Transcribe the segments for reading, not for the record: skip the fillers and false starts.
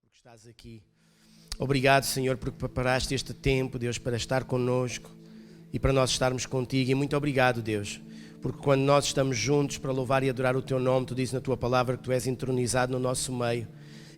Porque estás aqui. Obrigado, Senhor, porque preparaste este tempo, Deus, para estar connosco e para nós estarmos contigo. E muito obrigado, Deus, porque quando nós estamos juntos para louvar e adorar o Teu nome, Tu dizes na Tua palavra que Tu és entronizado no nosso meio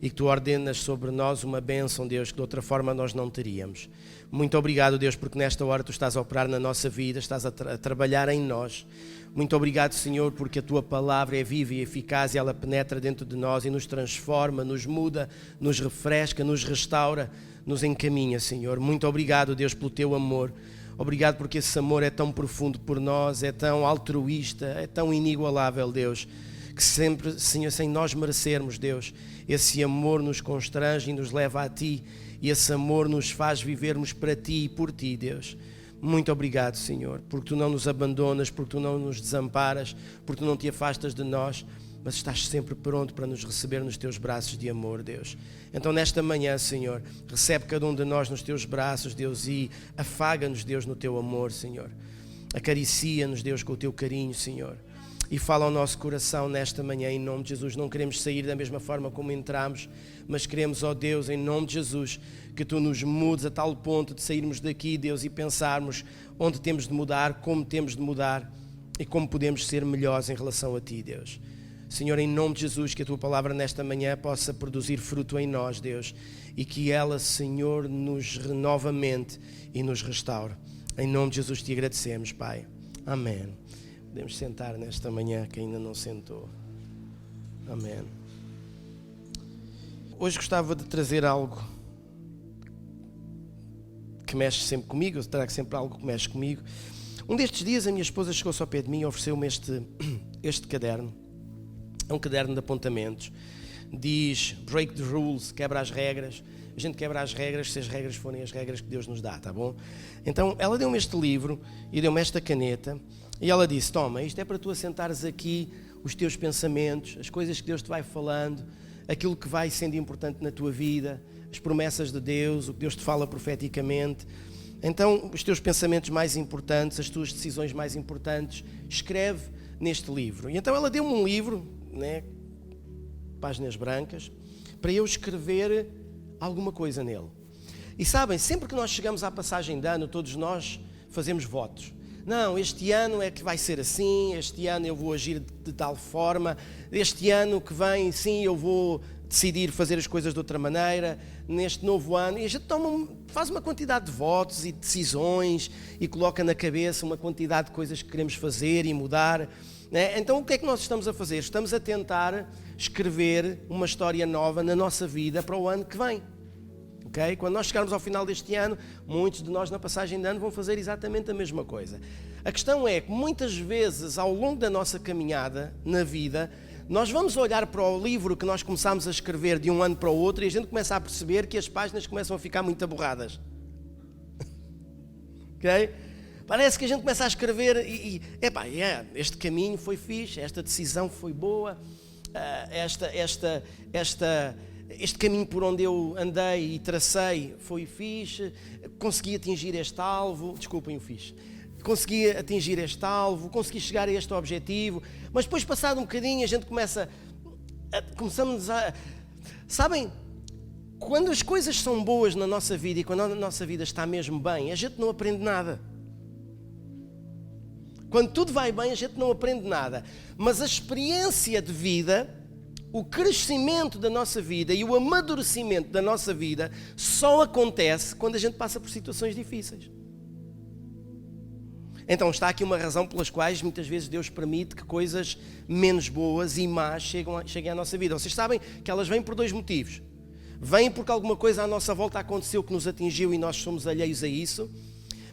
e que Tu ordenas sobre nós uma bênção, Deus, que de outra forma nós não teríamos. Muito obrigado, Deus, porque nesta hora Tu estás a operar na nossa vida, estás a trabalhar em nós. Muito obrigado, Senhor, porque a Tua palavra é viva e eficaz e ela penetra dentro de nós e nos transforma, nos muda, nos refresca, nos restaura, nos encaminha, Senhor. Muito obrigado, Deus, pelo Teu amor. Obrigado porque esse amor é tão profundo por nós, é tão altruísta, é tão inigualável, Deus, que sempre, Senhor, sem nós merecermos, Deus, esse amor nos constrange e nos leva a Ti, e esse amor nos faz vivermos para Ti e por Ti, Deus. Muito obrigado, Senhor, porque Tu não nos abandonas, porque Tu não nos desamparas, porque Tu não Te afastas de nós, mas estás sempre pronto para nos receber nos Teus braços de amor, Deus. Então nesta manhã, Senhor, recebe cada um de nós nos Teus braços, Deus, e afaga-nos, Deus, no Teu amor, Senhor. Acaricia-nos, Deus, com o Teu carinho, Senhor. E fala ao nosso coração nesta manhã, em nome de Jesus. Não queremos sair da mesma forma como entramos, mas queremos, ó Deus, em nome de Jesus, que Tu nos mudes a tal ponto de sairmos daqui, Deus, e pensarmos onde temos de mudar, como temos de mudar e como podemos ser melhores em relação a Ti, Deus. Senhor, em nome de Jesus, que a Tua palavra nesta manhã possa produzir fruto em nós, Deus, e que ela, Senhor, nos renove a mente e nos restaure. Em nome de Jesus Te agradecemos, Pai. Amém. Podemos sentar nesta manhã, que ainda não sentou. Amém. Hoje gostava de trazer algo que mexe sempre comigo, eu trago sempre algo que mexe comigo. Um destes dias a minha esposa chegou-se ao pé de mim e ofereceu-me este caderno. É um caderno de apontamentos. Diz, break the rules, quebra as regras. A gente quebra as regras se as regras forem as regras que Deus nos dá, tá bom? Então ela deu-me este livro e deu-me esta caneta e ela disse, toma, isto é para tu assentares aqui os teus pensamentos, as coisas que Deus te vai falando, aquilo que vai sendo importante na tua vida, as promessas de Deus, o que Deus te fala profeticamente. Então os teus pensamentos mais importantes, as tuas decisões mais importantes, escreve neste livro. E então ela deu-me um livro, né, páginas brancas, para eu escrever alguma coisa nele. E sabem, sempre que nós chegamos à passagem de ano, todos nós fazemos votos. Não, este ano é que vai ser assim, este ano eu vou agir de tal forma, este ano que vem, sim, eu vou decidir fazer as coisas de outra maneira, neste novo ano, e a gente faz uma quantidade de votos e decisões e coloca na cabeça uma quantidade de coisas que queremos fazer e mudar. Né? Então o que é que nós estamos a fazer? Estamos a tentar escrever uma história nova na nossa vida para o ano que vem. Okay? Quando nós chegarmos ao final deste ano, muitos de nós na passagem de ano vão fazer exatamente a mesma coisa. A questão é que muitas vezes ao longo da nossa caminhada na vida, nós vamos olhar para o livro que nós começámos a escrever de um ano para o outro e a gente começa a perceber que as páginas começam a ficar muito aborradas. Ok? Parece que a gente começa a escrever este caminho foi fixe, esta decisão foi boa, este caminho por onde eu andei e tracei foi fixe, consegui atingir este alvo, desculpem o fixe, consegui atingir este alvo, consegui chegar a este objetivo, mas depois passado um bocadinho a gente começamos a... Sabem, quando as coisas são boas na nossa vida e quando a nossa vida está mesmo bem, a gente não aprende nada. Quando tudo vai bem, a gente não aprende nada. Mas a experiência de vida, o crescimento da nossa vida e o amadurecimento da nossa vida só acontece quando a gente passa por situações difíceis. Então está aqui uma razão pelas quais muitas vezes Deus permite que coisas menos boas e más cheguem à nossa vida. Vocês sabem que elas vêm por dois motivos. Vêm porque alguma coisa à nossa volta aconteceu que nos atingiu e nós somos alheios a isso.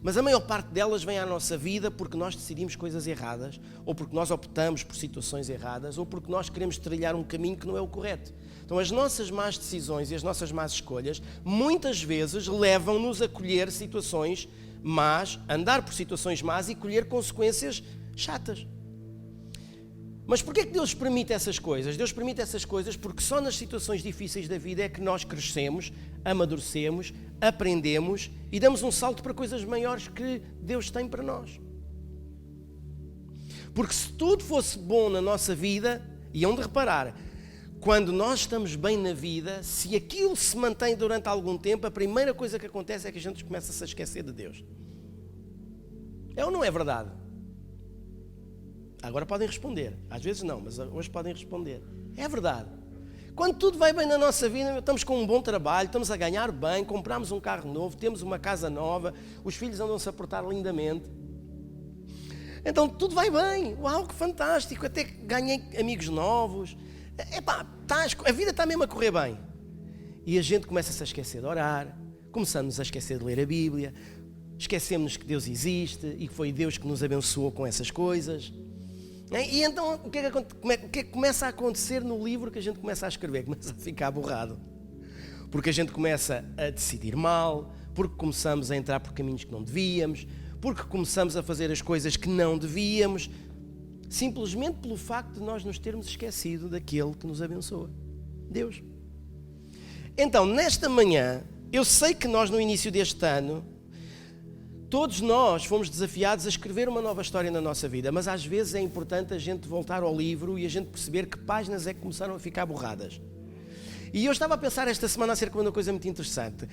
Mas a maior parte delas vem à nossa vida porque nós decidimos coisas erradas, ou porque nós optamos por situações erradas, ou porque nós queremos trilhar um caminho que não é o correto. Então as nossas más decisões e as nossas más escolhas muitas vezes levam-nos a colher situações más, andar por situações más e colher consequências chatas. Mas porquê é que Deus permite essas coisas? Deus permite essas coisas porque só nas situações difíceis da vida é que nós crescemos, amadurecemos, aprendemos e damos um salto para coisas maiores que Deus tem para nós. Porque se tudo fosse bom na nossa vida, e hão de reparar, quando nós estamos bem na vida, se aquilo se mantém durante algum tempo, a primeira coisa que acontece é que a gente começa a se esquecer de Deus. É ou não é verdade? Agora podem responder. Às vezes não, mas hoje podem responder. É verdade. Quando tudo vai bem na nossa vida, estamos com um bom trabalho, estamos a ganhar bem, compramos um carro novo, temos uma casa nova, os filhos andam-se a portar lindamente. Então tudo vai bem. Uau, que fantástico. Até que ganhei amigos novos. A vida está mesmo a correr bem. E a gente começa-se a esquecer de orar, começamos a esquecer de ler a Bíblia, esquecemos que Deus existe e que foi Deus que nos abençoou com essas coisas. E então o que é que começa a acontecer no livro que a gente começa a escrever? Começa a ficar borrado. Porque a gente começa a decidir mal, porque começamos a entrar por caminhos que não devíamos, porque começamos a fazer as coisas que não devíamos, simplesmente pelo facto de nós nos termos esquecido daquele que nos abençoa, Deus. Então, nesta manhã, eu sei que nós no início deste ano, todos nós fomos desafiados a escrever uma nova história na nossa vida, mas às vezes é importante a gente voltar ao livro e a gente perceber que páginas é que começaram a ficar borradas. E eu estava a pensar esta semana acerca de uma coisa muito interessante.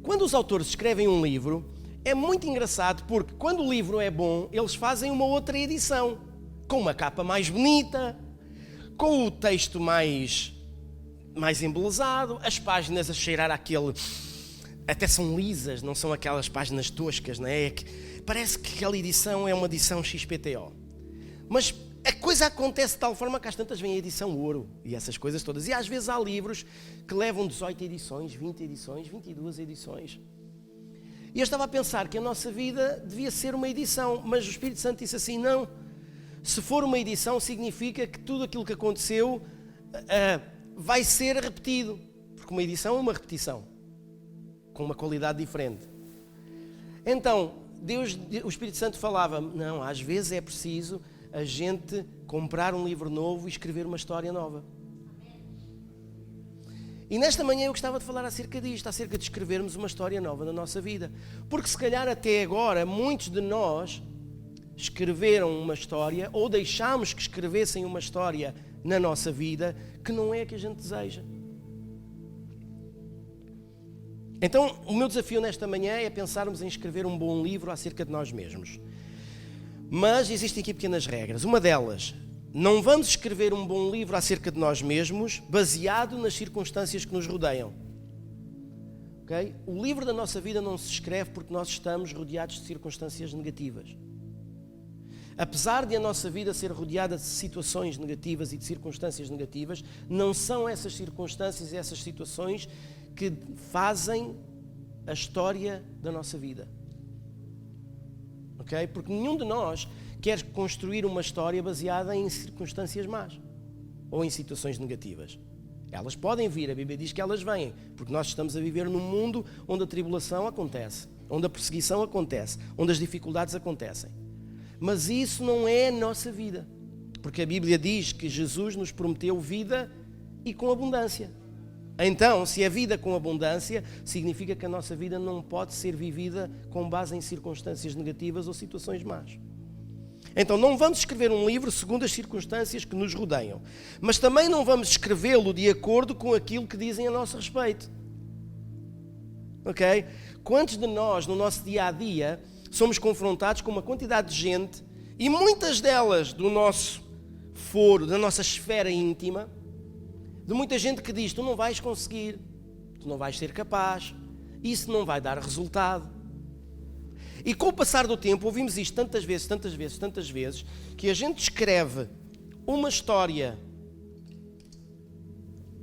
Quando os autores escrevem um livro, é muito engraçado porque quando o livro é bom, eles fazem uma outra edição, com uma capa mais bonita, com o texto mais embelezado, as páginas a cheirar àquele... Até são lisas, não são aquelas páginas toscas, não é? Parece que aquela edição é uma edição XPTO. Mas a coisa acontece de tal forma que às tantas vem a edição ouro e essas coisas todas. E às vezes há livros que levam 18 edições, 20 edições, 22 edições. E eu estava a pensar que a nossa vida devia ser uma edição, mas o Espírito Santo disse assim, não. Se for uma edição, significa que tudo aquilo que aconteceu vai ser repetido. Porque uma edição é uma repetição, com uma qualidade diferente. Então, o Espírito Santo falava, não, às vezes é preciso a gente comprar um livro novo e escrever uma história nova. E nesta manhã eu gostava de falar acerca disto, acerca de escrevermos uma história nova na nossa vida. Porque se calhar até agora, muitos de nós escreveram uma história, ou deixámos que escrevessem uma história na nossa vida, que não é a que a gente deseja. Então, o meu desafio nesta manhã é pensarmos em escrever um bom livro acerca de nós mesmos. Mas existem aqui pequenas regras. Uma delas, não vamos escrever um bom livro acerca de nós mesmos baseado nas circunstâncias que nos rodeiam. Okay? O livro da nossa vida não se escreve porque nós estamos rodeados de circunstâncias negativas. Apesar de a nossa vida ser rodeada de situações negativas e de circunstâncias negativas, não são essas circunstâncias e essas situações que fazem a história da nossa vida. Ok? Porque nenhum de nós quer construir uma história baseada em circunstâncias más ou em situações negativas. Elas podem vir, a Bíblia diz que elas vêm, porque nós estamos a viver num mundo onde a tribulação acontece, onde a perseguição acontece, onde as dificuldades acontecem. Mas isso não é a nossa vida, porque a Bíblia diz que Jesus nos prometeu vida e com abundância. Então, se é vida com abundância, significa que a nossa vida não pode ser vivida com base em circunstâncias negativas ou situações más. Então, não vamos escrever um livro segundo as circunstâncias que nos rodeiam, mas também não vamos escrevê-lo de acordo com aquilo que dizem a nosso respeito. Ok? Quantos de nós, no nosso dia-a-dia, somos confrontados com uma quantidade de gente, e muitas delas do nosso foro, da nossa esfera íntima, de muita gente que diz, tu não vais conseguir, tu não vais ser capaz, isso não vai dar resultado. E com o passar do tempo, ouvimos isto tantas vezes, que a gente escreve uma história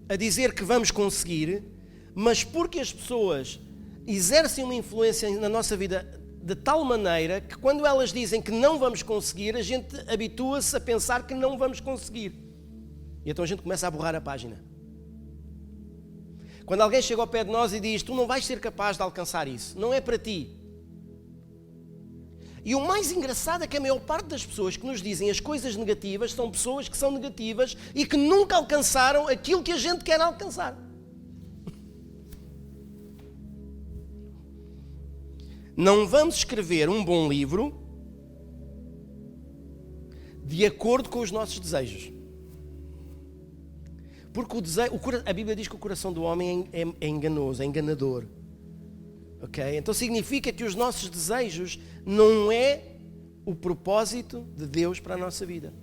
a dizer que vamos conseguir, mas porque as pessoas exercem uma influência na nossa vida de tal maneira que quando elas dizem que não vamos conseguir, a gente habitua-se a pensar que não vamos conseguir. E então a gente começa a borrar a página. Quando alguém chega ao pé de nós e diz, tu não vais ser capaz de alcançar isso, não é para ti. E o mais engraçado é que a maior parte das pessoas que nos dizem as coisas negativas são pessoas que são negativas e que nunca alcançaram aquilo que a gente quer alcançar. Não vamos escrever um bom livro de acordo com os nossos desejos. Porque a Bíblia diz que o coração do homem é enganoso, é enganador. Okay? Então significa que os nossos desejos não é o propósito de Deus para a nossa vida.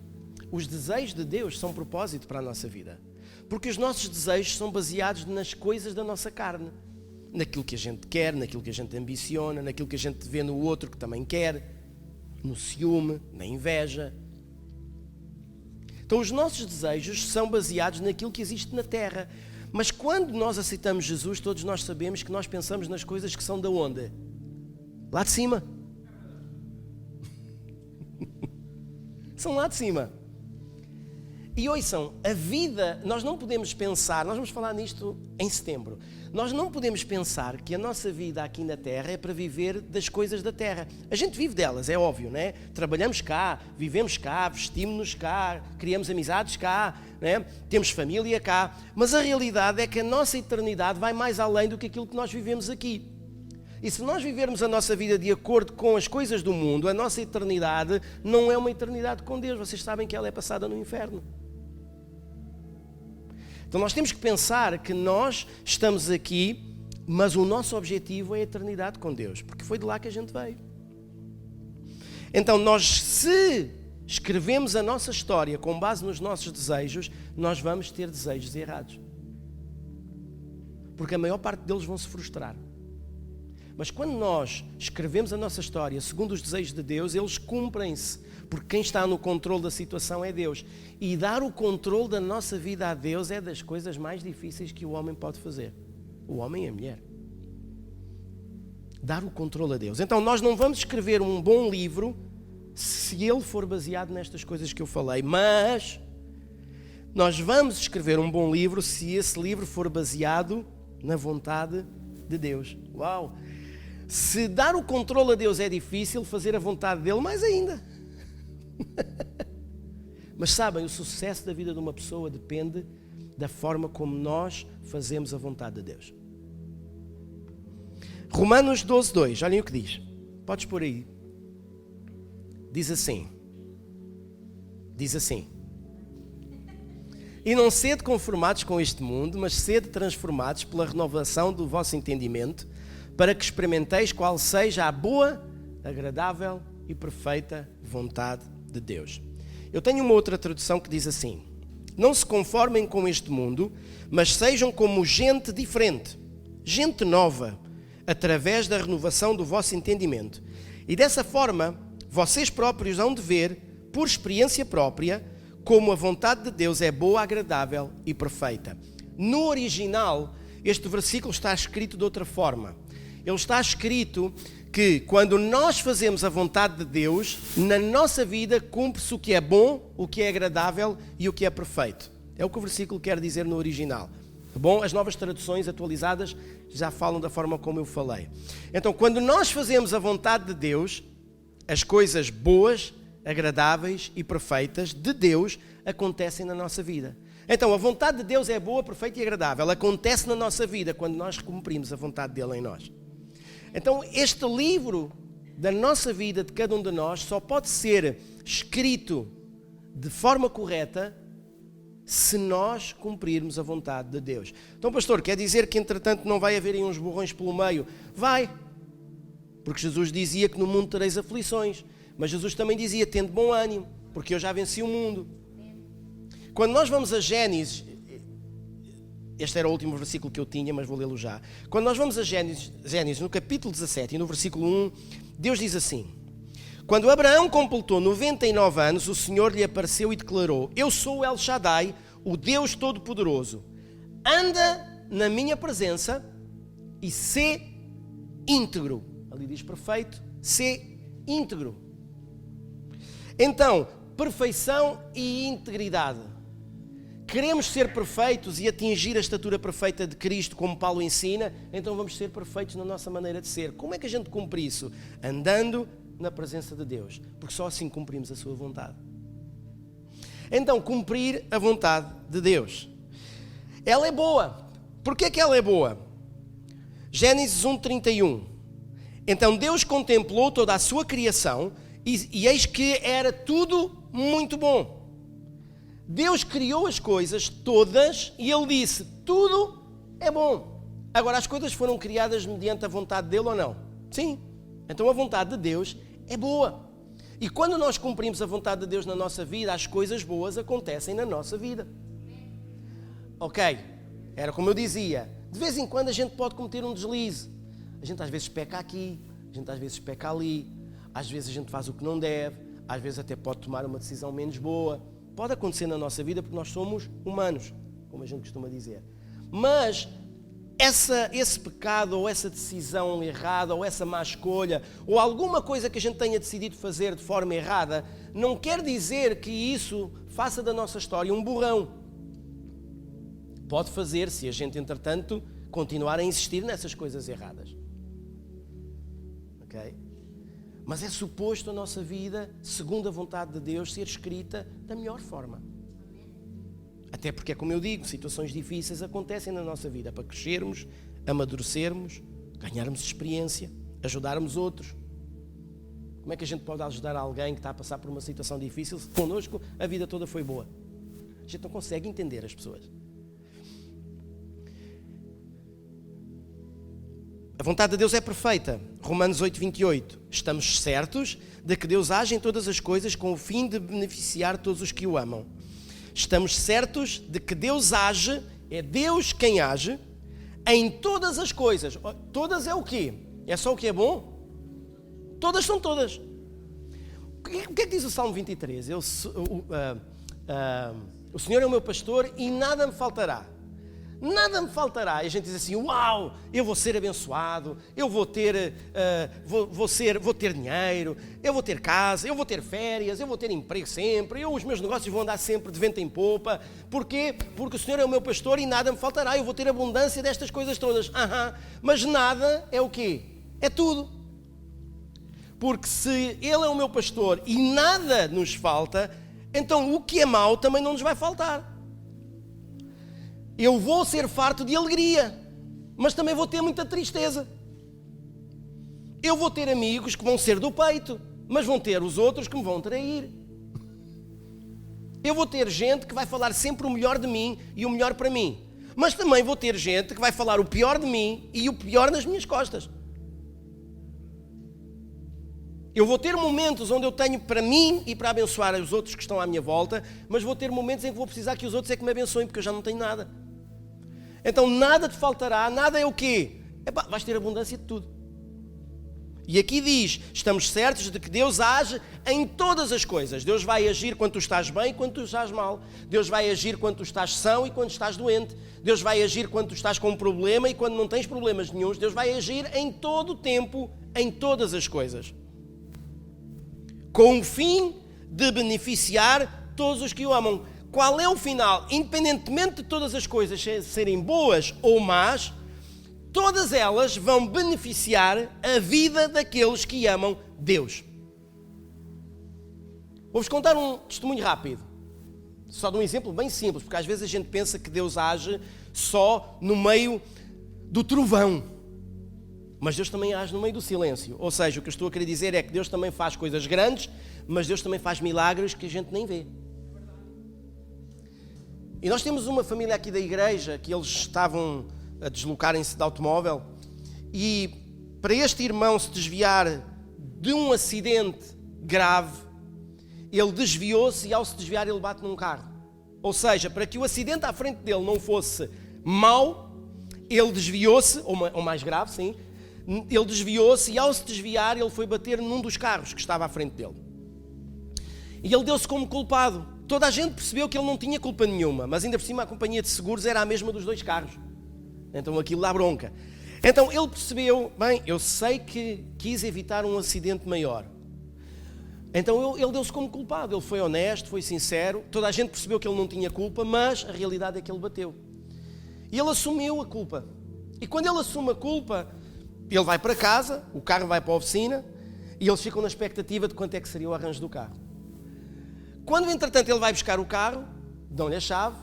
Os desejos de Deus são propósito para a nossa vida. Porque os nossos desejos são baseados nas coisas da nossa carne. Naquilo que a gente quer, naquilo que a gente ambiciona, naquilo que a gente vê no outro que também quer, no ciúme, na inveja. Então os nossos desejos são baseados naquilo que existe na terra. Mas quando nós aceitamos Jesus, todos nós sabemos que nós pensamos nas coisas que são da onde? Lá de cima. São lá de cima. E ouçam, a vida, nós não podemos pensar, nós vamos falar nisto em setembro, nós não podemos pensar que a nossa vida aqui na Terra é para viver das coisas da Terra. A gente vive delas, é óbvio, né? Trabalhamos cá, vivemos cá, vestimos-nos cá, criamos amizades cá, né? Temos família cá, mas a realidade é que a nossa eternidade vai mais além do que aquilo que nós vivemos aqui. E se nós vivermos a nossa vida de acordo com as coisas do mundo, a nossa eternidade não é uma eternidade com Deus. Vocês sabem que ela é passada no inferno. Então nós temos que pensar que nós estamos aqui, mas o nosso objetivo é a eternidade com Deus, porque foi de lá que a gente veio. Então nós, se escrevemos a nossa história com base nos nossos desejos, nós vamos ter desejos errados. Porque a maior parte deles vão se frustrar. Mas quando nós escrevemos a nossa história segundo os desejos de Deus, eles cumprem-se, porque quem está no controle da situação é Deus. E dar o controle da nossa vida a Deus é das coisas mais difíceis que o homem pode fazer. O homem e a mulher. Dar o controle a Deus. Então nós não vamos escrever um bom livro se ele for baseado nestas coisas que eu falei, mas nós vamos escrever um bom livro se esse livro for baseado na vontade de Deus. Uau! Se dar o controle a Deus é difícil, fazer a vontade dele mais ainda. Mas sabem, o sucesso da vida de uma pessoa depende da forma como nós fazemos a vontade de Deus. Romanos 12:2, olhem o que diz. Podes pôr aí. Diz assim. E não sede conformados com este mundo, mas sede transformados pela renovação do vosso entendimento, para que experimenteis qual seja a boa, agradável e perfeita vontade de Deus. Eu tenho uma outra tradução que diz assim: não se conformem com este mundo, mas sejam como gente diferente, gente nova, através da renovação do vosso entendimento. E dessa forma, vocês próprios hão de ver, por experiência própria, como a vontade de Deus é boa, agradável e perfeita. No original, este versículo está escrito de outra forma. Ele está escrito que quando nós fazemos a vontade de Deus, na nossa vida cumpre-se o que é bom, o que é agradável e o que é perfeito. É o que o versículo quer dizer no original. Bom, as novas traduções atualizadas já falam da forma como eu falei. Então, quando nós fazemos a vontade de Deus, as coisas boas, agradáveis e perfeitas de Deus acontecem na nossa vida. Então, a vontade de Deus é boa, perfeita e agradável. Ela acontece na nossa vida quando nós cumprimos a vontade dele em nós. Então, este livro da nossa vida, de cada um de nós, só pode ser escrito de forma correta se nós cumprirmos a vontade de Deus. Então, pastor, quer dizer que, entretanto, não vai haver aí uns borrões pelo meio? Vai! Porque Jesus dizia que no mundo tereis aflições. Mas Jesus também dizia, tende bom ânimo, porque eu já venci o mundo. Quando nós vamos a Gênesis, este era o último versículo que eu tinha, mas vou lê-lo já. Quando nós vamos a Gênesis, no capítulo 17 e no versículo 1, Deus diz assim: quando Abraão completou 99 anos, o Senhor lhe apareceu e declarou: eu sou o El Shaddai, o Deus Todo-Poderoso. Anda na minha presença e sê íntegro. Ali diz perfeito, sê íntegro. Então, perfeição e integridade. Queremos ser perfeitos e atingir a estatura perfeita de Cristo, como Paulo ensina, então vamos ser perfeitos na nossa maneira de ser. Como é que a gente cumpre isso? Andando na presença de Deus, porque só assim cumprimos a sua vontade. Então, cumprir a vontade de Deus. Ela é boa. Porquê que ela é boa? Gênesis 1:31. Então Deus contemplou toda a sua criação E eis que era tudo muito bom. Deus criou as coisas todas e Ele disse, tudo é bom. Agora, as coisas foram criadas mediante a vontade dEle ou não? Sim. Então a vontade de Deus é boa. E quando nós cumprimos a vontade de Deus na nossa vida, as coisas boas acontecem na nossa vida. Ok, era como eu dizia, de vez em quando a gente pode cometer um deslize. A gente às vezes peca aqui, a gente às vezes peca ali, às vezes a gente faz o que não deve, às vezes até pode tomar uma decisão menos boa. Pode acontecer na nossa vida porque nós somos humanos, como a gente costuma dizer. Mas esse pecado ou essa decisão errada ou essa má escolha ou alguma coisa que a gente tenha decidido fazer de forma errada não quer dizer que isso faça da nossa história um borrão. Pode fazer se a gente, entretanto, continuar a insistir nessas coisas erradas. Ok? Mas é suposto a nossa vida, segundo a vontade de Deus, ser escrita da melhor forma. Até porque, como eu digo, situações difíceis acontecem na nossa vida para crescermos, amadurecermos, ganharmos experiência, ajudarmos outros. Como é que a gente pode ajudar alguém que está a passar por uma situação difícil se connosco a vida toda foi boa? A gente não consegue entender as pessoas. A vontade de Deus é perfeita. Romanos 8:28. Estamos certos de que Deus age em todas as coisas com o fim de beneficiar todos os que o amam. Estamos certos de que Deus age, é Deus quem age, em todas as coisas. Todas é o quê? É só o que é bom? Todas são todas. O que é que diz o Salmo 23? O Senhor é o meu pastor e nada me faltará. Nada me faltará. E a gente diz assim, uau, eu vou ser abençoado, eu vou ter dinheiro, eu vou ter casa, eu vou ter férias, eu vou ter emprego sempre, os meus negócios vão andar sempre de vento em popa. Porquê? Porque o Senhor é o meu pastor e nada me faltará. Eu vou ter abundância destas coisas todas. Mas nada é o quê? É tudo. Porque se Ele é o meu pastor e nada nos falta, então o que é mau também não nos vai faltar. Eu vou ser farto de alegria, mas também vou ter muita tristeza. Eu vou ter amigos que vão ser do peito, mas vão ter os outros que me vão trair. Eu vou ter gente que vai falar sempre o melhor de mim e o melhor para mim, mas também vou ter gente que vai falar o pior de mim e o pior nas minhas costas. Eu vou ter momentos onde eu tenho para mim e para abençoar os outros que estão à minha volta, mas vou ter momentos em que vou precisar que os outros é que me abençoem, porque eu já não tenho nada. Então nada te faltará, nada é o quê? Vais ter abundância de tudo. E aqui diz, estamos certos de que Deus age em todas as coisas. Deus vai agir quando tu estás bem e quando tu estás mal. Deus vai agir quando tu estás são e quando estás doente. Deus vai agir quando tu estás com um problema e quando não tens problemas nenhuns. Deus vai agir em todo o tempo, em todas as coisas, com o fim de beneficiar todos os que o amam. Qual é o final? Independentemente de todas as coisas serem boas ou más, todas elas vão beneficiar a vida daqueles que amam Deus. Vou-vos contar um testemunho rápido, só de um exemplo bem simples, porque às vezes a gente pensa que Deus age só no meio do trovão, mas Deus também age no meio do silêncio. Ou seja, o que eu estou a querer dizer é que Deus também faz coisas grandes, mas Deus também faz milagres que a gente nem vê. E nós temos uma família aqui da igreja que eles estavam a deslocarem-se de automóvel e para este irmão se desviar de um acidente grave, ele desviou-se e ao se desviar ele bate num carro. Ou seja, para que o acidente à frente dele não fosse mau, ele desviou-se, ou mais grave, sim, ele desviou-se e ao se desviar ele foi bater num dos carros que estava à frente dele. E ele deu-se como culpado. Toda a gente percebeu que ele não tinha culpa nenhuma, mas ainda por cima a companhia de seguros era a mesma dos dois carros. Então aquilo dá bronca. Então ele percebeu, bem, eu sei que quis evitar um acidente maior. Então ele deu-se como culpado, ele foi honesto, foi sincero, toda a gente percebeu que ele não tinha culpa, mas a realidade é que ele bateu. E ele assumiu a culpa. E quando ele assume a culpa, ele vai para casa, o carro vai para a oficina e eles ficam na expectativa de quanto é que seria o arranjo do carro. Quando, entretanto, ele vai buscar o carro, dão-lhe a chave,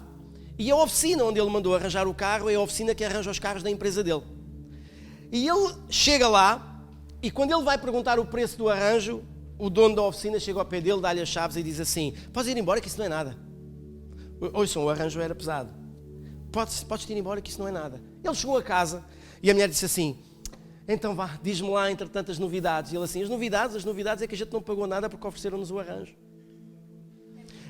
e a oficina onde ele mandou arranjar o carro é a oficina que arranja os carros da empresa dele. E ele chega lá, e quando ele vai perguntar o preço do arranjo, o dono da oficina chega ao pé dele, dá-lhe as chaves e diz assim: podes ir embora que isso não é nada. Ouçam, o arranjo era pesado. Podes ir embora que isso não é nada. Ele chegou a casa e a mulher disse assim: então vá, diz-me lá entretanto as novidades. E ele assim: as novidades é que a gente não pagou nada porque ofereceram-nos o arranjo.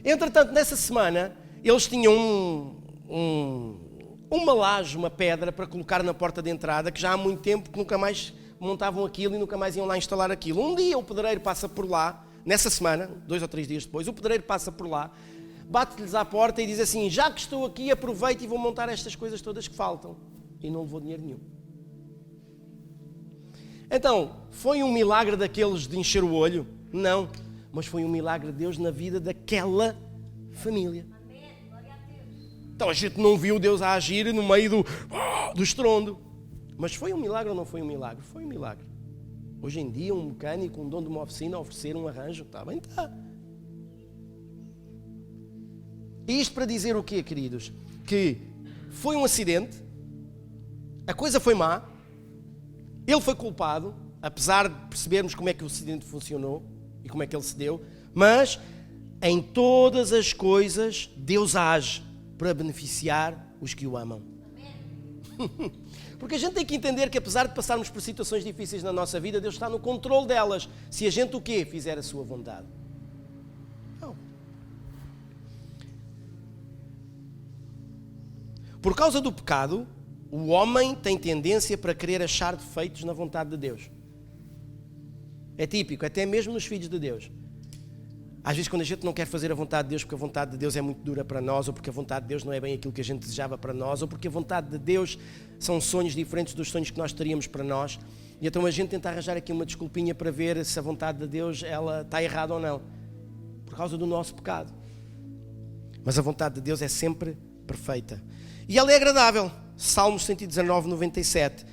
Entretanto, nessa semana, eles tinham uma laje, uma pedra para colocar na porta de entrada, que já há muito tempo que nunca mais montavam aquilo e nunca mais iam lá instalar aquilo. Um dia o pedreiro passa por lá, nessa semana, 2 ou 3 dias depois, o pedreiro passa por lá, bate-lhes à porta e diz assim: já que estou aqui, aproveito e vou montar estas coisas todas que faltam. E não levou dinheiro nenhum. Então, foi um milagre daqueles de encher o olho? Não. Mas foi um milagre de Deus na vida daquela família. Então a gente não viu Deus a agir no meio do estrondo. Mas foi um milagre ou não foi um milagre? Foi um milagre. Hoje em dia um mecânico, um dono de uma oficina oferecer um arranjo, está bem, está. E isto para dizer o quê, queridos? Que foi um acidente, a coisa foi má, ele foi culpado, apesar de percebermos como é que o acidente funcionou e como é que ele se deu, mas em todas as coisas Deus age para beneficiar os que o amam. Porque a gente tem que entender que apesar de passarmos por situações difíceis na nossa vida, Deus está no controle delas, se a gente o quê? Fizer a sua vontade. Não. Por causa do pecado, o homem tem tendência para querer achar defeitos na vontade de Deus. É típico, até mesmo nos filhos de Deus. Às vezes quando a gente não quer fazer a vontade de Deus porque a vontade de Deus é muito dura para nós, ou porque a vontade de Deus não é bem aquilo que a gente desejava para nós, ou porque a vontade de Deus são sonhos diferentes dos sonhos que nós teríamos para nós, e então a gente tenta arranjar aqui uma desculpinha para ver se a vontade de Deus ela está errada ou não, por causa do nosso pecado. Mas a vontade de Deus é sempre perfeita. E ela é agradável. Salmo 119, 97.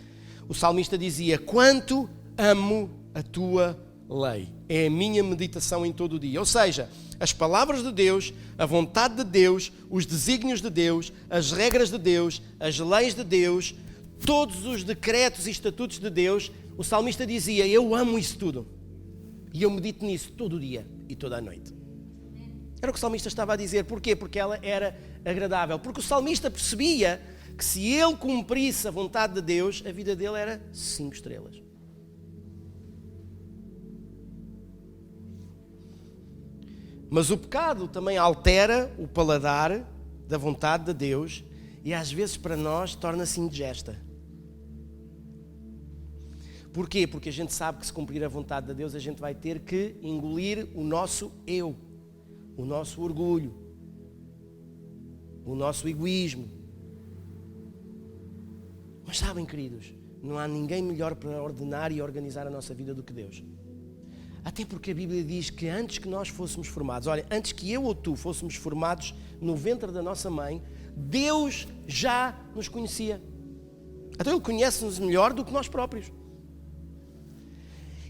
O salmista dizia: quanto amo a tua lei. É a minha meditação em todo o dia. Ou seja, as palavras de Deus, a vontade de Deus, os desígnios de Deus, as regras de Deus, as leis de Deus, todos os decretos e estatutos de Deus, o salmista dizia: eu amo isso tudo. E eu medito nisso todo o dia e toda a noite. Era o que o salmista estava a dizer. Porquê? Porque ela era agradável. Porque o salmista percebia que se ele cumprisse a vontade de Deus, a vida dele era 5 estrelas. Mas o pecado também altera o paladar da vontade de Deus e às vezes para nós torna-se indigesta. Porquê? Porque a gente sabe que se cumprir a vontade de Deus a gente vai ter que engolir o nosso eu, o nosso orgulho, o nosso egoísmo. Mas sabem, queridos, não há ninguém melhor para ordenar e organizar a nossa vida do que Deus. Até porque a Bíblia diz que antes que nós fôssemos formados, olha, antes que eu ou tu fôssemos formados no ventre da nossa mãe, Deus já nos conhecia. Então Ele conhece-nos melhor do que nós próprios.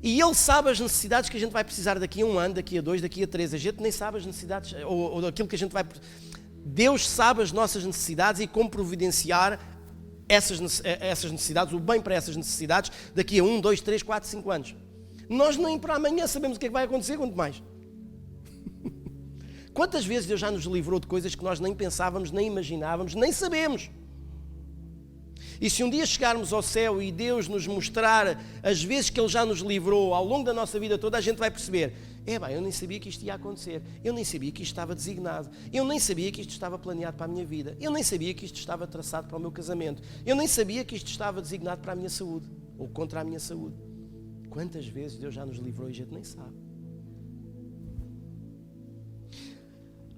E Ele sabe as necessidades que a gente vai precisar daqui a 1 ano, daqui a 2, daqui a 3. A gente nem sabe as necessidades, ou daquilo que a gente vai... Deus sabe as nossas necessidades e como providenciar essas necessidades, o bem para essas necessidades, daqui a 1, 2, 3, 4, 5 anos. Nós nem para amanhã sabemos o que é que vai acontecer, quanto mais. Quantas vezes Deus já nos livrou de coisas que nós nem pensávamos, nem imaginávamos, nem sabemos. E se um dia chegarmos ao céu e Deus nos mostrar as vezes que Ele já nos livrou ao longo da nossa vida toda, a gente vai perceber: eu nem sabia que isto ia acontecer, eu nem sabia que isto estava designado, eu nem sabia que isto estava planeado para a minha vida, eu nem sabia que isto estava traçado para o meu casamento, eu nem sabia que isto estava designado para a minha saúde, ou contra a minha saúde. Quantas vezes Deus já nos livrou e a gente nem sabe.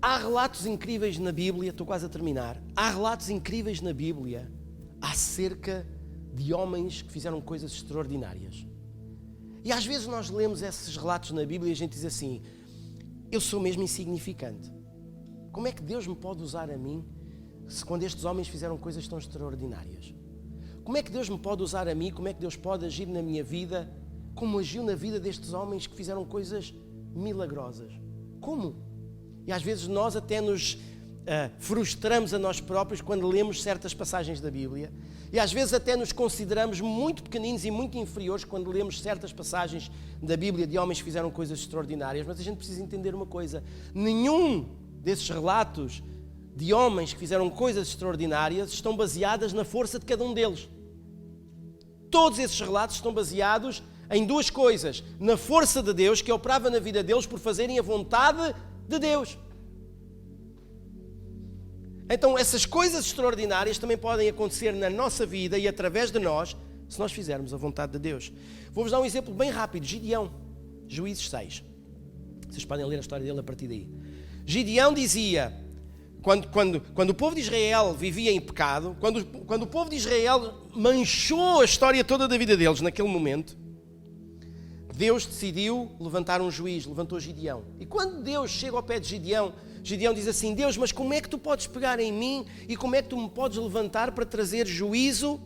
Há relatos incríveis na Bíblia, estou quase a terminar, há relatos incríveis na Bíblia acerca de homens que fizeram coisas extraordinárias. E às vezes nós lemos esses relatos na Bíblia e a gente diz assim: eu sou mesmo insignificante. Como é que Deus me pode usar a mim se quando estes homens fizeram coisas tão extraordinárias? Como é que Deus me pode usar a mim? Como é que Deus pode agir na minha vida como agiu na vida destes homens que fizeram coisas milagrosas? Como? E às vezes nós até nos frustramos a nós próprios quando lemos certas passagens da Bíblia e às vezes até nos consideramos muito pequeninos e muito inferiores quando lemos certas passagens da Bíblia de homens que fizeram coisas extraordinárias, mas a gente precisa entender uma coisa: nenhum desses relatos de homens que fizeram coisas extraordinárias estão baseadas na força de cada um deles. Todos esses relatos estão baseados em duas coisas: na força de Deus que operava na vida deles por fazerem a vontade de Deus. Então essas coisas extraordinárias também podem acontecer na nossa vida e através de nós, se nós fizermos a vontade de Deus. Vou-vos dar um exemplo bem rápido. Gideão, Juízes 6. Vocês podem ler a história dele a partir daí. Gideão dizia, quando o povo de Israel vivia em pecado, quando o povo de Israel manchou a história toda da vida deles naquele momento, Deus decidiu levantar um juiz, levantou Gideão. E quando Deus chega ao pé de Gideão, Gideão diz assim: Deus, mas como é que tu podes pegar em mim e como é que tu me podes levantar para trazer juízo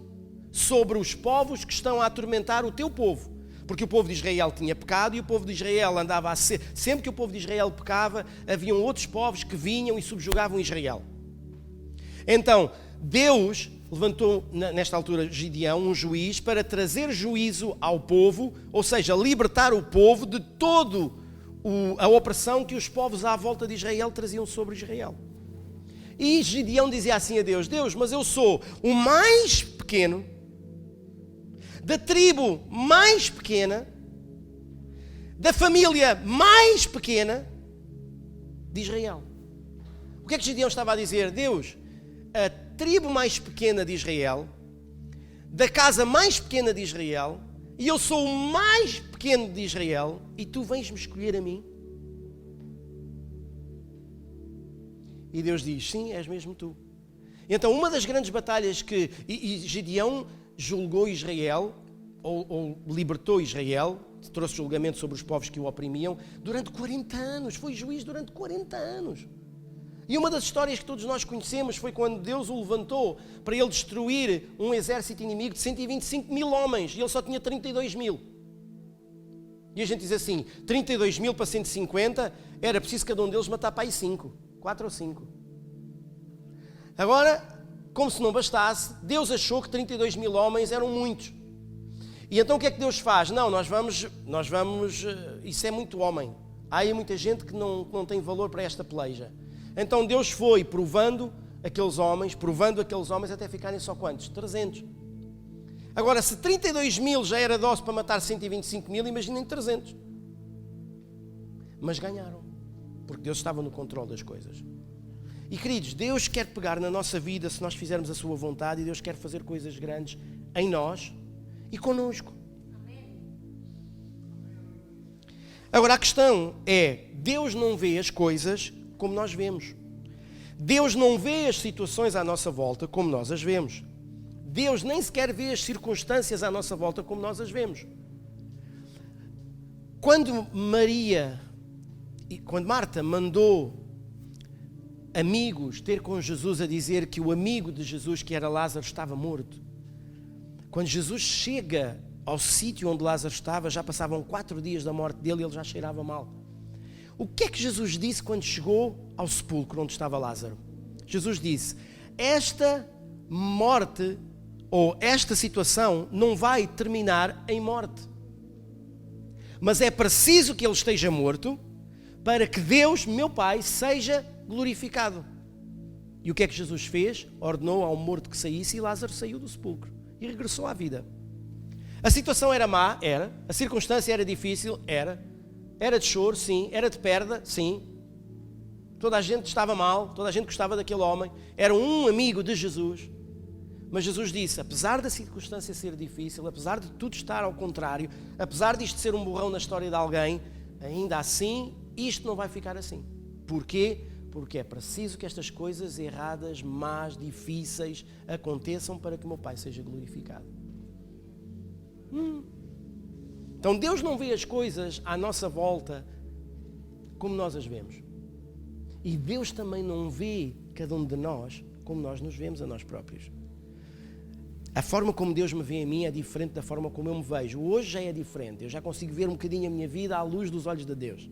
sobre os povos que estão a atormentar o teu povo? Porque o povo de Israel tinha pecado e o povo de Israel andava a ser... Sempre que o povo de Israel pecava, haviam outros povos que vinham e subjugavam Israel. Então, Deus levantou, nesta altura, Gideão, um juiz para trazer juízo ao povo, ou seja, libertar o povo de todo a opressão que os povos à volta de Israel traziam sobre Israel. E Gideão dizia assim a Deus: Deus, mas eu sou o mais pequeno, da tribo mais pequena, da família mais pequena de Israel. O que é que Gideão estava a dizer? Deus, a tribo mais pequena de Israel, da casa mais pequena de Israel, e eu sou o mais pequeno de Israel, e tu vens-me escolher a mim? E Deus diz: sim, és mesmo tu. Então, uma das grandes batalhas que Gideão julgou Israel, ou libertou Israel, trouxe julgamento sobre os povos que o oprimiam, durante 40 anos, foi juiz durante 40 anos. E uma das histórias que todos nós conhecemos foi quando Deus o levantou para ele destruir um exército inimigo de 125 mil homens, e ele só tinha 32 mil. E a gente diz assim, 32 mil para 150, era preciso cada um deles matar para aí 4 ou 5. Agora, como se não bastasse, Deus achou que 32 mil homens eram muitos. E então o que é que Deus faz? Não, nós vamos, isso é muito homem. Há aí muita gente que não tem valor para esta peleja. Então Deus foi provando aqueles homens até ficarem só quantos? 300. Agora, se 32 mil já era dose para matar 125 mil, imaginem 300. Mas ganharam, porque Deus estava no controle das coisas. E queridos, Deus quer pegar na nossa vida se nós fizermos a sua vontade, e Deus quer fazer coisas grandes em nós e connosco. Agora a questão é, Deus não vê as coisas como nós vemos. Deus não vê as situações à nossa volta como nós as vemos. Deus nem sequer vê as circunstâncias à nossa volta como nós as vemos. Quando Marta mandou amigos ter com Jesus a dizer que o amigo de Jesus, que era Lázaro, estava morto, quando Jesus chega ao sítio onde Lázaro estava, já passavam 4 dias da morte dele e ele já cheirava mal. O que é que Jesus disse quando chegou ao sepulcro onde estava Lázaro? Jesus disse: esta morte ou esta situação não vai terminar em morte, mas é preciso que ele esteja morto para que Deus, meu Pai, seja glorificado. E o que é que Jesus fez? Ordenou ao morto que saísse, e Lázaro saiu do sepulcro e regressou à vida. A situação era má? Era. A circunstância era difícil? Era. Era de choro? Sim. Era de perda? Sim. Toda a gente estava mal, toda a gente gostava daquele homem, era um amigo de Jesus. Mas Jesus disse, apesar da circunstância ser difícil, apesar de tudo estar ao contrário, apesar disto ser um borrão na história de alguém, ainda assim, isto não vai ficar assim. Porquê? Porque é preciso que estas coisas erradas, más, difíceis, aconteçam para que o meu Pai seja glorificado. Então Deus não vê as coisas à nossa volta como nós as vemos. E Deus também não vê cada um de nós como nós nos vemos a nós próprios. A forma como Deus me vê a mim é diferente da forma como eu me vejo. Hoje já é diferente. Eu já consigo ver um bocadinho a minha vida à luz dos olhos de Deus.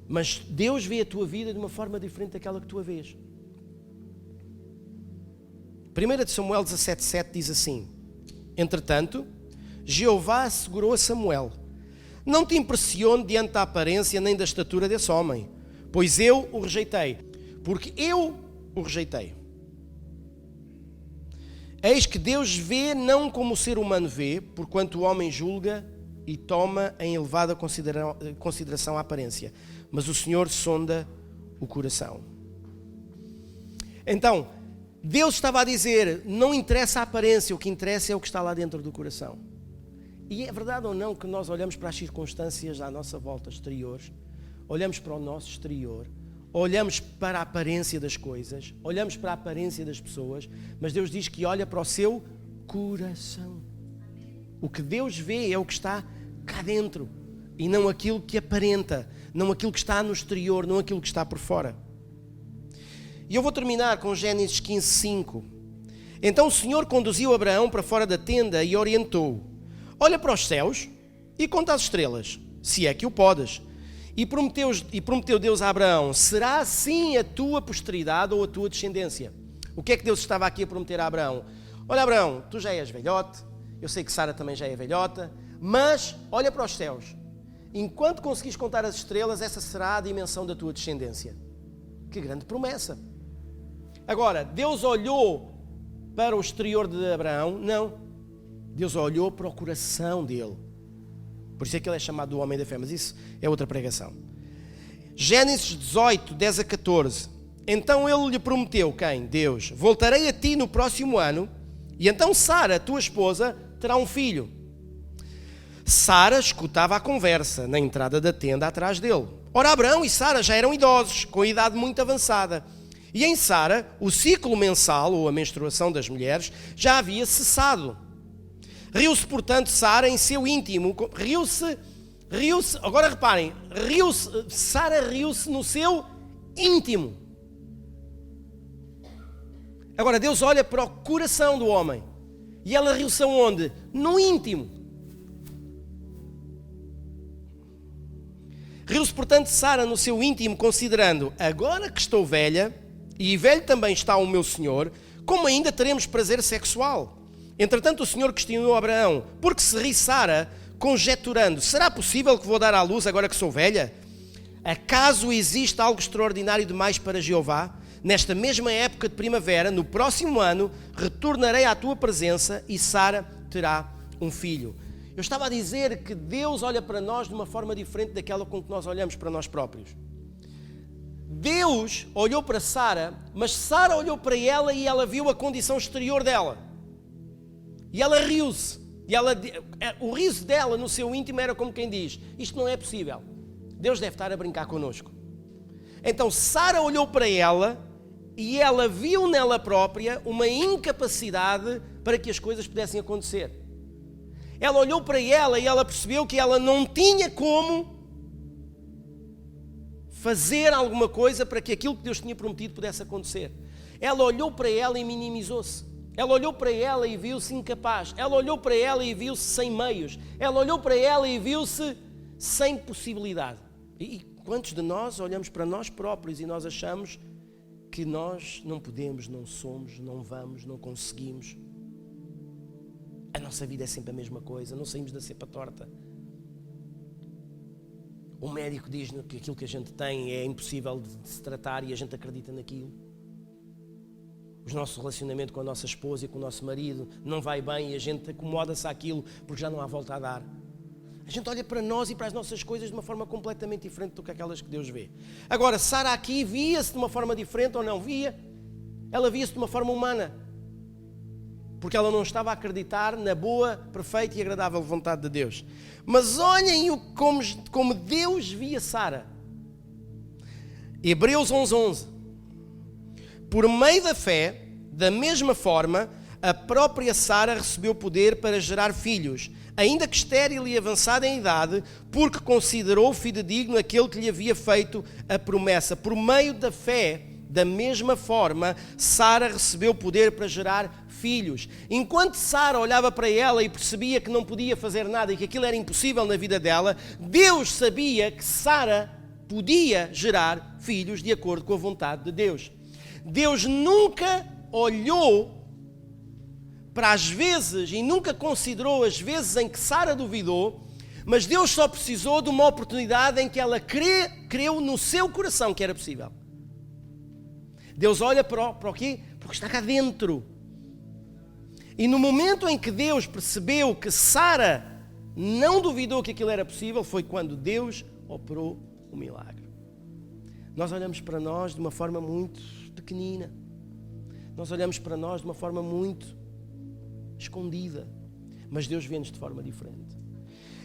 Mas Deus vê a tua vida de uma forma diferente daquela que tu a vês. 1 Samuel 17,7 diz assim: entretanto, Jeová assegurou a Samuel: não te impressione diante da aparência nem da estatura desse homem, pois eu o rejeitei. Porque eu o rejeitei. Eis que Deus vê não como o ser humano vê, porquanto o homem julga e toma em elevada consideração a aparência, mas o Senhor sonda o coração. Então, Deus estava a dizer, não interessa a aparência, o que interessa é o que está lá dentro do coração. E é verdade ou não que nós olhamos para as circunstâncias à nossa volta exteriores, olhamos para o nosso exterior, olhamos para a aparência das coisas, olhamos para a aparência das pessoas, mas Deus diz que olha para o seu coração. O que Deus vê é o que está cá dentro e não aquilo que aparenta, não aquilo que está no exterior, não aquilo que está por fora. E eu vou terminar com Gênesis 15:5. Então o Senhor conduziu Abraão para fora da tenda e orientou-o: olha para os céus e conta as estrelas, se é que o podes. E prometeu Deus a Abraão: será assim a tua posteridade ou a tua descendência? O que é que Deus estava aqui a prometer a Abraão? Olha, Abraão, tu já és velhote, eu sei que Sara também já é velhota, mas olha para os céus. Enquanto conseguires contar as estrelas, essa será a dimensão da tua descendência. Que grande promessa! Agora, Deus olhou para o exterior de Abraão? Não. Deus olhou para o coração dele. Por isso é que ele é chamado do homem da fé, mas isso é outra pregação. Gênesis 18, 10 a 14. Então ele lhe prometeu, quem? Deus: voltarei a ti no próximo ano, e então Sara, tua esposa, terá um filho. Sara escutava a conversa na entrada da tenda atrás dele. Ora, Abraão e Sara já eram idosos, com idade muito avançada. E em Sara, o ciclo mensal, ou a menstruação das mulheres, já havia cessado. Riu-se, portanto, Sara em seu íntimo. Riu-se, agora reparem, Sara riu-se no seu íntimo. Agora, Deus olha para o coração do homem. E ela riu-se aonde? No íntimo. Riu-se, portanto, Sara no seu íntimo, considerando: agora que estou velha, e velho também está o meu senhor, como ainda teremos prazer sexual? Entretanto, o Senhor questionou Abraão: porque se ri Sara, conjeturando: será possível que vou dar à luz agora que sou velha? Acaso existe algo extraordinário demais para Jeová? Nesta mesma época de primavera, no próximo ano, retornarei à tua presença e Sara terá um filho. Eu estava a dizer que Deus olha para nós de uma forma diferente daquela com que nós olhamos para nós próprios. Deus olhou para Sara, mas Sara olhou para ela e ela viu a condição exterior dela. E ela riu-se. O riso dela no seu íntimo era como quem diz: isto não é possível. Deus deve estar a brincar connosco. Então Sara olhou para ela e ela viu nela própria uma incapacidade para que as coisas pudessem acontecer. Ela olhou para ela e ela percebeu que ela não tinha como fazer alguma coisa para que aquilo que Deus tinha prometido pudesse acontecer. Ela olhou para ela e minimizou-se. Ela olhou para ela e viu-se incapaz. Ela olhou para ela e viu-se sem meios. Ela olhou para ela e viu-se sem possibilidade. E quantos de nós olhamos para nós próprios e nós achamos que nós não podemos, não somos, não vamos, não conseguimos? A nossa vida é sempre a mesma coisa, não saímos da cepa torta. O médico diz que aquilo que a gente tem é impossível de se tratar e a gente acredita naquilo. O nosso relacionamento com a nossa esposa e com o nosso marido não vai bem e a gente acomoda-se àquilo porque já não há volta a dar. A gente olha para nós e para as nossas coisas de uma forma completamente diferente do que aquelas que Deus vê. Agora, Sara aqui via-se de uma forma diferente ou não via? Ela via-se de uma forma humana. Porque ela não estava a acreditar na boa, perfeita e agradável vontade de Deus. Mas olhem como Deus via Sara. Hebreus 11:11. Por meio da fé, da mesma forma, a própria Sara recebeu poder para gerar filhos, ainda que estéril e avançada em idade, porque considerou fidedigno aquele que lhe havia feito a promessa. Por meio da fé, da mesma forma, Sara recebeu poder para gerar filhos. Enquanto Sara olhava para ela e percebia que não podia fazer nada e que aquilo era impossível na vida dela, Deus sabia que Sara podia gerar filhos de acordo com a vontade de Deus. Deus nunca olhou para as vezes e nunca considerou as vezes em que Sara duvidou, mas Deus só precisou de uma oportunidade em que ela creu no seu coração que era possível. Deus olha para o quê? Porque está cá dentro. E no momento em que Deus percebeu que Sara não duvidou que aquilo era possível, foi quando Deus operou o milagre. Nós olhamos para nós de uma forma muito pequenina. Nós olhamos para nós de uma forma muito escondida. Mas Deus vê-nos de forma diferente.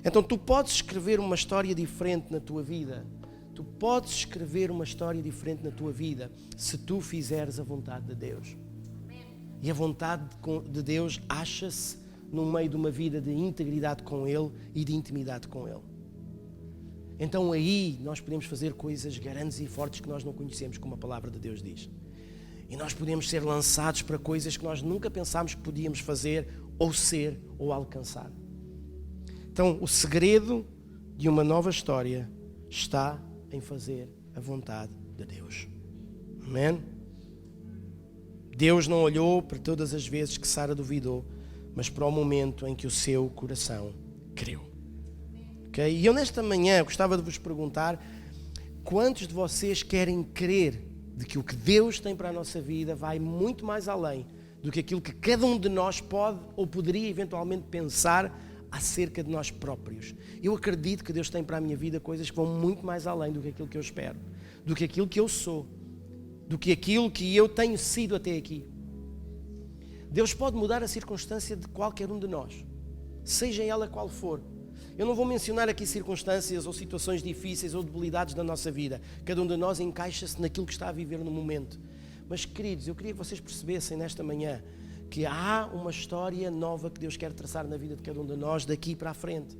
Então tu podes escrever uma história diferente na tua vida. Tu podes escrever uma história diferente na tua vida se tu fizeres a vontade de Deus. E a vontade de Deus acha-se no meio de uma vida de integridade com Ele e de intimidade com Ele. Então aí nós podemos fazer coisas grandes e fortes que nós não conhecemos, como a palavra de Deus diz. E nós podemos ser lançados para coisas que nós nunca pensámos que podíamos fazer, ou ser, ou alcançar. Então o segredo de uma nova história está em fazer a vontade de Deus. Amém? Deus não olhou para todas as vezes que Sara duvidou, mas para o momento em que o seu coração creu. Okay? E eu nesta manhã gostava de vos perguntar: quantos de vocês querem crer de que o que Deus tem para a nossa vida vai muito mais além do que aquilo que cada um de nós pode ou poderia eventualmente pensar acerca de nós próprios? Eu acredito que Deus tem para a minha vida coisas que vão muito mais além do que aquilo que eu espero, do que aquilo que eu sou, do que aquilo que eu tenho sido até aqui. Deus pode mudar a circunstância de qualquer um de nós, seja ela qual for. Eu não vou mencionar aqui circunstâncias ou situações difíceis ou debilidades da nossa vida. Cada um de nós encaixa-se naquilo que está a viver no momento. Mas, queridos, eu queria que vocês percebessem nesta manhã que há uma história nova que Deus quer traçar na vida de cada um de nós daqui para a frente.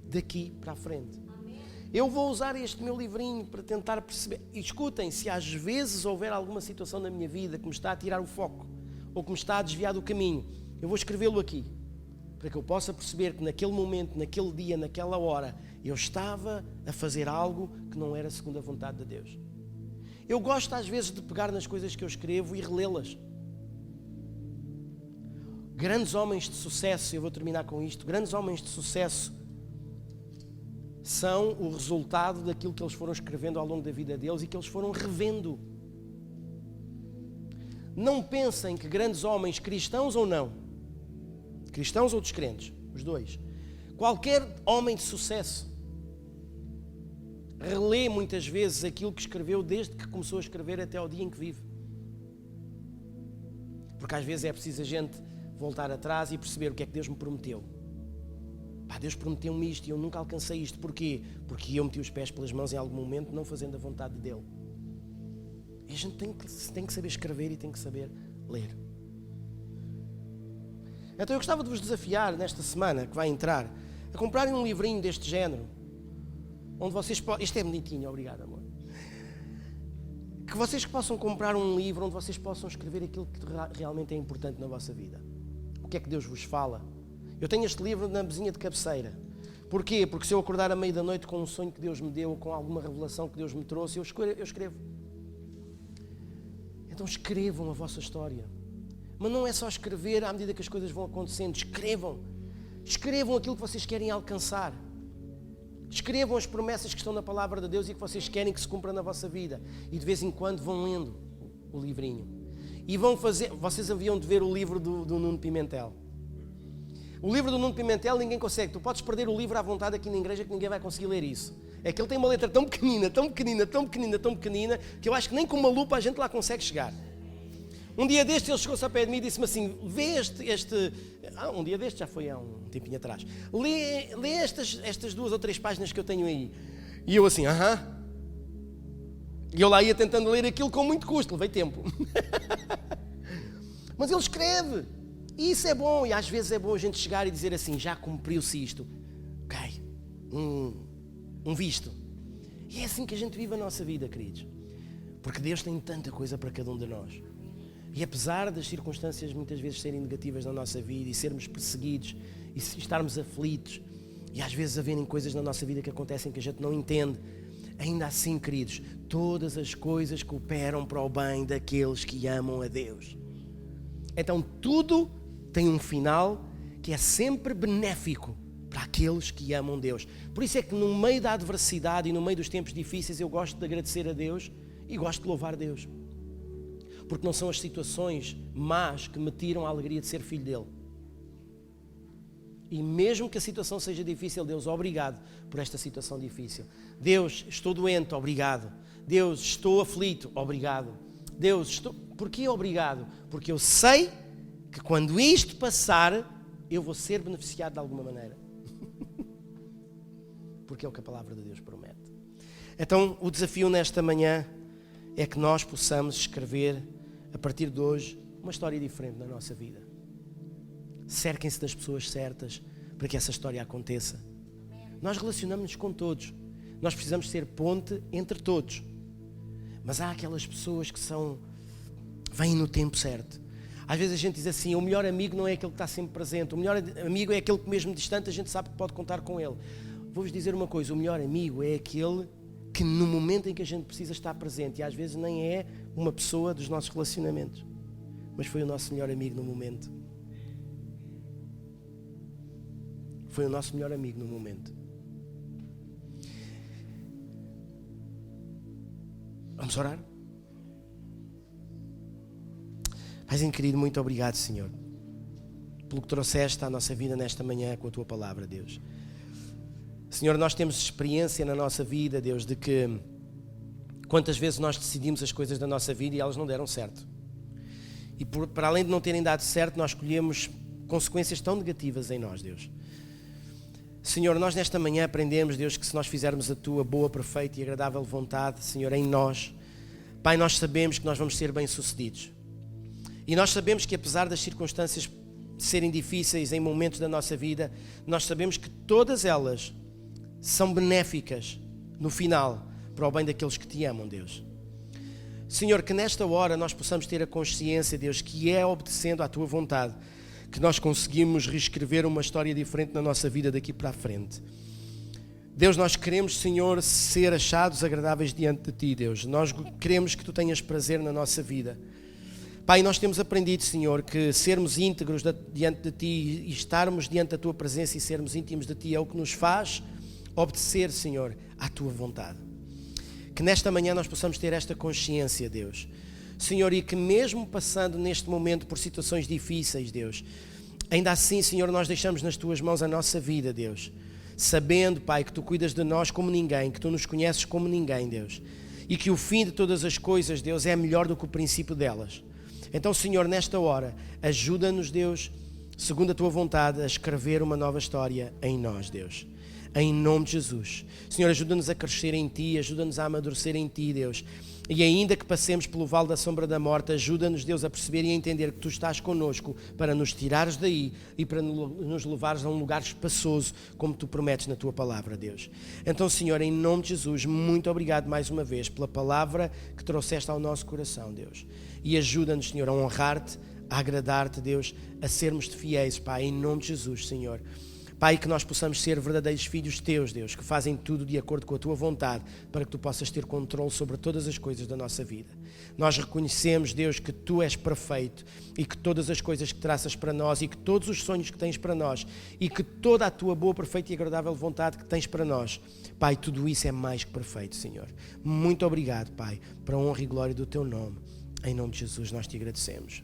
Daqui para a frente. Eu vou usar este meu livrinho para tentar perceber. E escutem, se às vezes houver alguma situação na minha vida que me está a tirar o foco ou que me está a desviar do caminho, eu vou escrevê-lo aqui, para que eu possa perceber que naquele momento, naquele dia, naquela hora, eu estava a fazer algo que não era segundo a vontade de Deus. Eu gosto às vezes de pegar nas coisas que eu escrevo e relê-las. Grandes homens de sucesso, eu vou terminar com isto, grandes homens de sucesso são o resultado daquilo que eles foram escrevendo ao longo da vida deles e que eles foram revendo. Não pensem que grandes homens, cristãos ou não, cristãos ou descrentes, os dois, qualquer homem de sucesso relê muitas vezes aquilo que escreveu desde que começou a escrever até ao dia em que vive. Porque às vezes é preciso a gente voltar atrás e perceber o que é que Deus me prometeu. Deus prometeu-me isto e eu nunca alcancei isto. Porquê? Porque eu meti os pés pelas mãos em algum momento, não fazendo a vontade dele. E a gente tem que saber escrever e tem que saber ler. Então eu gostava de vos desafiar nesta semana que vai entrar a comprarem um livrinho deste género, onde vocês podem... Isto é bonitinho, obrigado, amor. Que vocês possam comprar um livro onde vocês possam escrever aquilo que realmente é importante na vossa vida. O que é que Deus vos fala? Eu tenho este livro na mesinha de cabeceira. Porquê? Porque se eu acordar à meia da noite com um sonho que Deus me deu, ou com alguma revelação que Deus me trouxe, eu escrevo. Então escrevam a vossa história. Mas não é só escrever à medida que as coisas vão acontecendo. Escrevam. Escrevam aquilo que vocês querem alcançar. Escrevam as promessas que estão na palavra de Deus e que vocês querem que se cumpra na vossa vida. E de vez em quando vão lendo o livrinho. E vão fazer... Vocês haviam de ver o livro do Nuno Pimentel. O livro do Nuno Pimentel ninguém consegue. Tu podes perder o livro à vontade aqui na igreja que ninguém vai conseguir ler isso. É que ele tem uma letra tão pequenina, tão pequenina, tão pequenina, tão pequenina, que eu acho que nem com uma lupa a gente lá consegue chegar. Um dia deste ele chegou-se ao pé de mim e disse-me assim: vê um dia deste já foi há um tempinho atrás. Lê estas 2 ou 3 páginas que eu tenho aí. E eu assim, aham. E eu lá ia tentando ler aquilo com muito custo, levei tempo. Mas ele escreve. E isso é bom, e às vezes é bom a gente chegar e dizer assim: já cumpriu-se isto. Ok, um visto. E é assim que a gente vive a nossa vida, queridos. Porque Deus tem tanta coisa para cada um de nós. E apesar das circunstâncias muitas vezes serem negativas na nossa vida, e sermos perseguidos, e estarmos aflitos, e às vezes haverem coisas na nossa vida que acontecem que a gente não entende, Ainda assim, queridos, todas as coisas cooperam para o bem daqueles que amam a Deus. Então tudo tem um final que é sempre benéfico para aqueles que amam Deus. Por isso é que no meio da adversidade e no meio dos tempos difíceis eu gosto de agradecer a Deus e gosto de louvar Deus. Porque não são as situações más que me tiram a alegria de ser filho dele. E mesmo que a situação seja difícil, Deus, obrigado por esta situação difícil. Deus, estou doente, obrigado. Deus, estou aflito, obrigado. Deus, estou... Porquê obrigado? Porque eu sei que quando isto passar, eu vou ser beneficiado de alguma maneira. Porque é o que a palavra de Deus promete. Então, o desafio nesta manhã é que nós possamos escrever, a partir de hoje, uma história diferente na nossa vida. Cerquem-se das pessoas certas para que essa história aconteça. Nós relacionamos-nos com todos. Nós precisamos ser ponte entre todos. Mas há aquelas pessoas que vêm no tempo certo. Às vezes a gente diz assim, o melhor amigo não é aquele que está sempre presente. O melhor amigo é aquele que mesmo distante a gente sabe que pode contar com ele. Vou-vos dizer uma coisa, o melhor amigo é aquele que no momento em que a gente precisa estar presente. E às vezes nem é uma pessoa dos nossos relacionamentos. Mas foi o nosso melhor amigo no momento. Foi o nosso melhor amigo no momento. Vamos orar? Paizinho querido, muito obrigado, Senhor, pelo que trouxeste à nossa vida nesta manhã com a Tua palavra, Deus. Senhor, nós temos experiência na nossa vida, Deus, de que quantas vezes nós decidimos as coisas da nossa vida e elas não deram certo. E para além de não terem dado certo, nós escolhemos consequências tão negativas em nós, Deus. Senhor, nós nesta manhã aprendemos, Deus, que se nós fizermos a Tua boa, perfeita e agradável vontade, Senhor, em nós, Pai, nós sabemos que nós vamos ser bem-sucedidos. E nós sabemos que apesar das circunstâncias serem difíceis em momentos da nossa vida, nós sabemos que todas elas são benéficas no final para o bem daqueles que Te amam, Deus. Senhor, que nesta hora nós possamos ter a consciência, Deus, que é obedecendo à Tua vontade que nós conseguimos reescrever uma história diferente na nossa vida daqui para a frente. Deus, nós queremos, Senhor, ser achados agradáveis diante de Ti, Deus. Nós queremos que Tu tenhas prazer na nossa vida. Pai, nós temos aprendido, Senhor, que sermos íntegros diante de Ti e estarmos diante da Tua presença e sermos íntimos de Ti é o que nos faz obedecer, Senhor, à Tua vontade. Que nesta manhã nós possamos ter esta consciência, Deus. Senhor, e que mesmo passando neste momento por situações difíceis, Deus, ainda assim, Senhor, nós deixamos nas Tuas mãos a nossa vida, Deus. Sabendo, Pai, que Tu cuidas de nós como ninguém, que Tu nos conheces como ninguém, Deus. E que o fim de todas as coisas, Deus, é melhor do que o princípio delas. Então, Senhor, nesta hora, ajuda-nos, Deus, segundo a Tua vontade, a escrever uma nova história em nós, Deus. Em nome de Jesus. Senhor, ajuda-nos a crescer em Ti, ajuda-nos a amadurecer em Ti, Deus. E ainda que passemos pelo vale da sombra da morte, ajuda-nos, Deus, a perceber e a entender que Tu estás connosco para nos tirares daí e para nos levares a um lugar espaçoso, como Tu prometes na Tua palavra, Deus. Então, Senhor, em nome de Jesus, muito obrigado mais uma vez pela palavra que trouxeste ao nosso coração, Deus. E ajuda-nos, Senhor, a honrar-Te, a agradar-Te, Deus, a sermos-Te fiéis, Pai, em nome de Jesus, Senhor. Pai, que nós possamos ser verdadeiros filhos Teus, Deus, que fazem tudo de acordo com a Tua vontade, para que Tu possas ter controle sobre todas as coisas da nossa vida. Nós reconhecemos, Deus, que Tu és perfeito e que todas as coisas que traças para nós e que todos os sonhos que tens para nós e que toda a Tua boa, perfeita e agradável vontade que tens para nós, Pai, tudo isso é mais que perfeito, Senhor. Muito obrigado, Pai, para a honra e glória do Teu nome. Em nome de Jesus nós Te agradecemos.